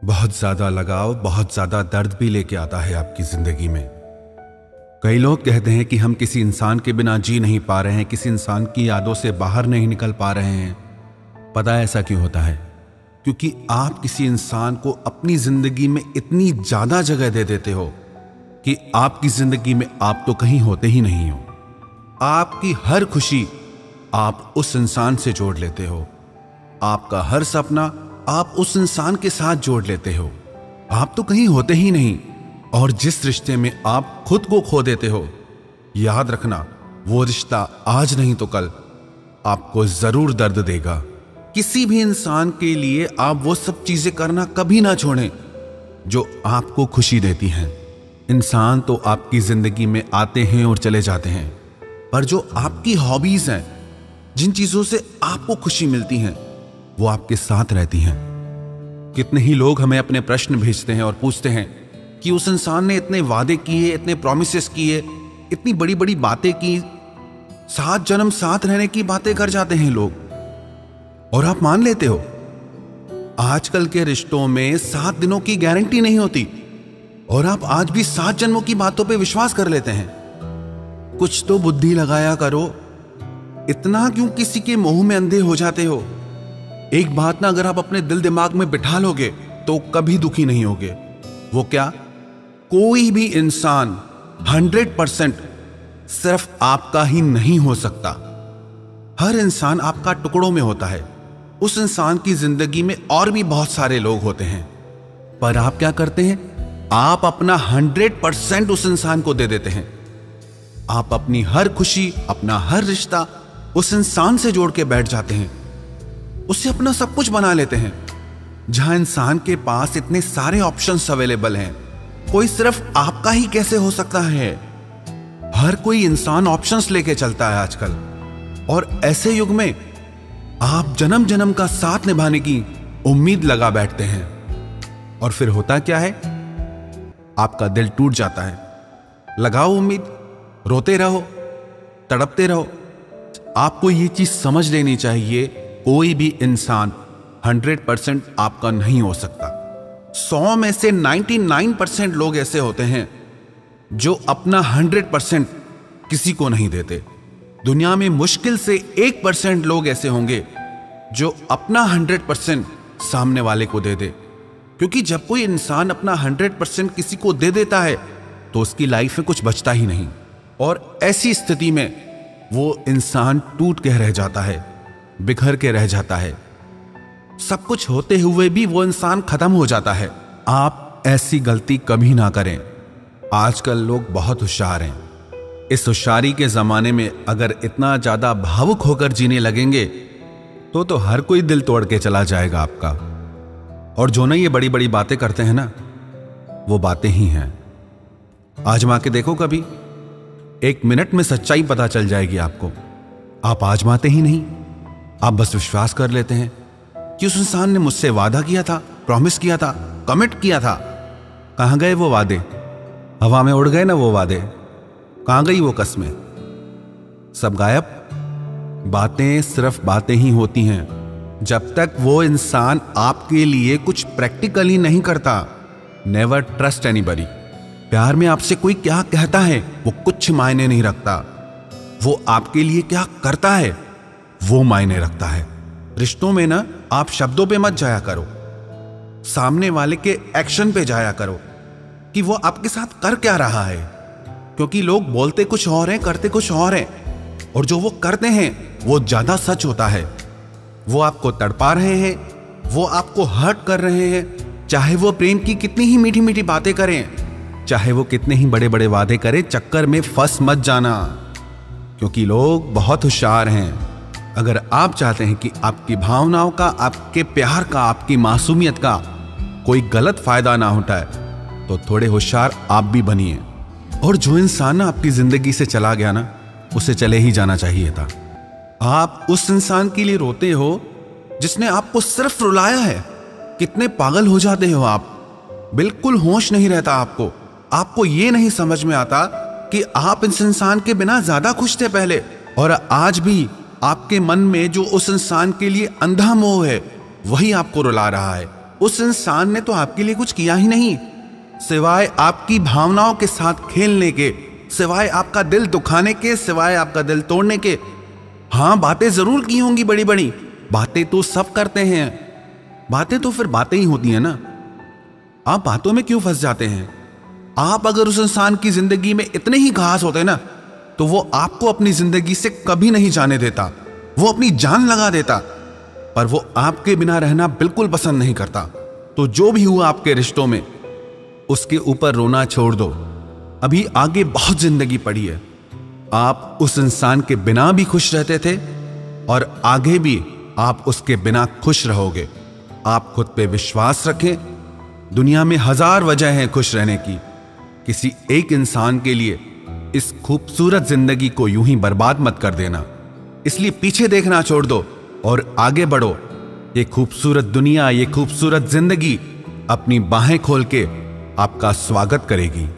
बहुत ज्यादा लगाव बहुत ज्यादा दर्द भी लेके आता है आपकी जिंदगी में। कई लोग कहते हैं कि हम किसी इंसान के बिना जी नहीं पा रहे हैं, किसी इंसान की यादों से बाहर नहीं निकल पा रहे हैं। पता है ऐसा क्यों होता है? क्योंकि आप किसी इंसान को अपनी जिंदगी में इतनी ज्यादा जगह दे देते हो कि आपकी जिंदगी में आप तो कहीं होते ही नहीं हो। आपकी हर खुशी आप उस इंसान से जोड़ लेते हो, आपका हर सपना आप उस इंसान के साथ जोड़ लेते हो। आप तो कहीं होते ही नहीं। और जिस रिश्ते में आप खुद को खो देते हो, याद रखना वो रिश्ता आज नहीं तो कल आपको जरूर दर्द देगा। किसी भी इंसान के लिए आप वो सब चीजें करना कभी ना छोड़ें जो आपको खुशी देती हैं। इंसान तो आपकी जिंदगी में आते हैं और चले जाते हैं, पर जो आपकी हॉबीज हैं, जिन चीजों से आपको खुशी मिलती हैं, वो आपके साथ रहती हैं। कितने ही लोग हमें अपने प्रश्न भेजते हैं और पूछते हैं कि उस इंसान ने इतने वादे किए, इतने प्रॉमिसेस किए, इतनी बड़ी बड़ी बातें की, 7 जन्म साथ रहने की बातें कर जाते हैं लोग, और आप मान लेते हो। आजकल के रिश्तों में 7 दिनों की गारंटी नहीं होती, और आप आज भी 7 जन्मों की बातों पे विश्वास कर लेते हैं। कुछ तो बुद्धि लगाया करो। इतना क्यों किसी के मोह में अंधे हो जाते हो? एक बात ना अगर आप अपने दिल दिमाग में बिठा लोगे तो कभी दुखी नहीं होगे। वो क्या? कोई भी इंसान 100% सिर्फ आपका ही नहीं हो सकता। हर इंसान आपका टुकड़ों में होता है। उस इंसान की जिंदगी में और भी बहुत सारे लोग होते हैं, पर आप क्या करते हैं? आप अपना 100% उस इंसान को दे देते हैं। आप अपनी हर खुशी, अपना हर रिश्ता उस इंसान से जोड़ के बैठ जाते हैं, उससे अपना सब कुछ बना लेते हैं। जहां इंसान के पास इतने सारे ऑप्शंस अवेलेबल हैं, कोई सिर्फ आपका ही कैसे हो सकता है? हर कोई इंसान ऑप्शंस लेके चलता है आजकल, और ऐसे युग में आप जन्म जन्म का साथ निभाने की उम्मीद लगा बैठते हैं, और फिर होता क्या है? आपका दिल टूट जाता है। लगाओ उम्मीद, रोते रहो, तड़पते रहो। आपको ये चीज समझ लेनी चाहिए, कोई भी इंसान 100% आपका नहीं हो सकता। 100 में से 99% लोग ऐसे होते हैं जो अपना 100% किसी को नहीं देते। दुनिया में मुश्किल से 1% लोग ऐसे होंगे जो अपना 100% सामने वाले को दे दे। क्योंकि जब कोई इंसान अपना 100% किसी को दे देता है तो उसकी लाइफ में कुछ बचता ही नहीं, और ऐसी स्थिति में वो इंसान टूट के रह जाता है, बिखर के रह जाता है। सब कुछ होते हुए भी वो इंसान खत्म हो जाता है। आप ऐसी गलती कभी ना करें। आजकल लोग बहुत होशियार हैं। इस होशियारी के जमाने में अगर इतना ज्यादा भावुक होकर जीने लगेंगे तो हर कोई दिल तोड़ के चला जाएगा आपका। और जो ना ये बड़ी बड़ी बातें करते हैं ना, वो बातें ही हैं। आजमा के देखो कभी, 1 मिनट में सच्चाई पता चल जाएगी आपको। आप आजमाते ही नहीं, आप बस विश्वास कर लेते हैं कि उस इंसान ने मुझसे वादा किया था, प्रॉमिस किया था, कमिट किया था। कहां गए वो वादे? हवा में उड़ गए ना वो वादे। कहां गई वो कस्में? सब गायब। बातें सिर्फ बातें ही होती हैं। जब तक वो इंसान आपके लिए कुछ प्रैक्टिकली नहीं करता, नेवर ट्रस्ट एनीबॉडी। प्यार में आपसे कोई क्या कहता है वो कुछ मायने नहीं रखता, वो आपके लिए क्या करता है वो मायने रखता है। रिश्तों में ना आप शब्दों पे मत जाया करो, सामने वाले के एक्शन पे जाया करो कि वो आपके साथ कर क्या रहा है। क्योंकि लोग बोलते कुछ और हैं, करते कुछ और हैं, और जो वो करते हैं वो ज्यादा सच होता है। वो आपको तड़पा रहे हैं, वो आपको हर्ट कर रहे हैं। चाहे वो प्रेम की कितनी ही मीठी मीठी बातें करें, चाहे वो कितने ही बड़े बड़े वादे करें, चक्कर में फंस मत जाना। क्योंकि लोग बहुत होशियार हैं। अगर आप चाहते हैं कि आपकी भावनाओं का, आपके प्यार का, आपकी मासूमियत का कोई गलत फायदा ना उठाए, तो थोड़े होशियार आप भी बनिए। और जो इंसान ना आपकी जिंदगी से चला गया ना, उसे चले ही जाना चाहिए था। आप उस इंसान के लिए रोते हो जिसने आपको सिर्फ रुलाया है। कितने पागल हो जाते हो आप, बिल्कुल होश नहीं रहता आपको। आपको ये नहीं समझ में आता कि आप इस इंसान के बिना ज्यादा खुश थे पहले, और आज भी आपके मन में जो उस इंसान के लिए अंधा मोह है वही आपको रुला रहा है। उस इंसान ने तो आपके लिए कुछ किया ही नहीं, सिवाय आपकी भावनाओं के साथ खेलने के, सिवाय आपका दिल दुखाने के, सिवाय आपका दिल तोड़ने के। हाँ, बातें जरूर की होंगी बड़ी बड़ी, बातें तो सब करते हैं, बातें तो फिर बातें ही होती हैं ना। आप बातों में क्यों फंस जाते हैं? आप अगर उस इंसान की जिंदगी में इतने ही खास होते ना, तो वो आपको अपनी जिंदगी से कभी नहीं जाने देता, वो अपनी जान लगा देता। पर वो आपके बिना रहना बिल्कुल पसंद नहीं करता। तो जो भी हुआ आपके रिश्तों में, उसके ऊपर रोना छोड़ दो। अभी आगे बहुत जिंदगी पड़ी है। आप उस इंसान के बिना भी खुश रहते थे और आगे भी आप उसके बिना खुश रहोगे। आप खुद पे विश्वास रखें। दुनिया में हजार वजह हैं खुश रहने की। किसी एक इंसान के लिए इस खूबसूरत जिंदगी को यूं ही बर्बाद मत कर देना। इसलिए पीछे देखना छोड़ दो और आगे बढ़ो। ये खूबसूरत दुनिया, ये खूबसूरत जिंदगी अपनी बाहें खोल के आपका स्वागत करेगी।